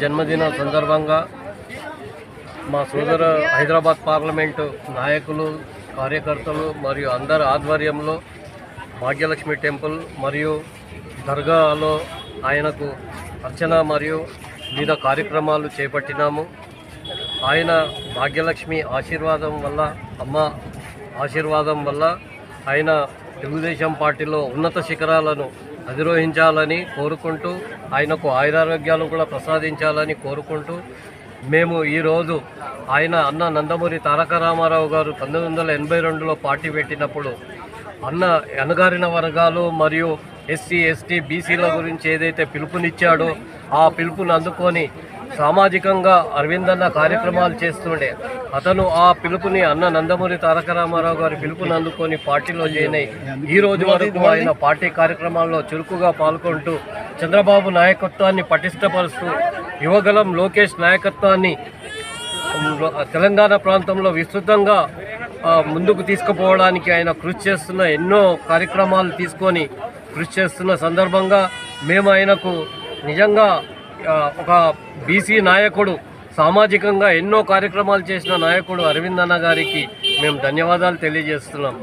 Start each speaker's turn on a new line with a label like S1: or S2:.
S1: జన్మదిన సందర్భంగా మా సోదర హైదరాబాద్ పార్లమెంటు నాయకులు, కార్యకర్తలు మరియు అందరి ఆధ్వర్యంలో భాగ్యలక్ష్మి టెంపుల్ మరియు దర్గాలో ఆయనకు అర్చన మరియు వివిధ కార్యక్రమాలు చేపట్టినాము. ఆయన భాగ్యలక్ష్మి ఆశీర్వాదం వల్ల, అమ్మ ఆశీర్వాదం వల్ల ఆయన తెలుగుదేశం పార్టీలో ఉన్నత శిఖరాలను అధిరోహించాలని కోరుకుంటూ, ఆయనకు ఆయురారోగ్యాలు కూడా ప్రసాదించాలని కోరుకుంటూ, మేము ఈరోజు ఆయన అన్న నందమూరి తారక రామారావు గారు 1982లో పార్టీ పెట్టినప్పుడు అన్న అణగారిన వర్గాలు మరియు ఎస్సీ, ఎస్టీ, బీసీల గురించి ఏదైతే పిలుపునిచ్చాడో ఆ పిలుపుని అందుకొని సామాజికంగా అరవిందన్న కార్యక్రమాలు చేస్తుండే. అతను ఆ పిలుపుని అన్న నందమూరి తారక రామారావు గారి పిలుపుని అందుకొని పార్టీలో జాయిన్ అయ్యి ఈ రోజు వరకు ఆయన పార్టీ కార్యక్రమాల్లో చురుకుగా పాల్గొంటూ చంద్రబాబు నాయకత్వాన్ని పటిష్టపరుస్తూ యువగలం లోకేష్ నాయకత్వాన్ని తెలంగాణ ప్రాంతంలో విస్తృతంగా ముందుకు తీసుకుపోవడానికి ఆయన కృషి చేస్తున్న ఎన్నో కార్యక్రమాలు తీసుకొని కృషి చేస్తున్న సందర్భంగా మేము ఆయనకు నిజంగా ఒక బీసీ నాయకుడు, సామాజికంగా ఎన్నో కార్యక్రమాలు చేసిన నాయకుడు అరవింద్ అన్న గారికి మేము ధన్యవాదాలు తెలియజేస్తున్నాం.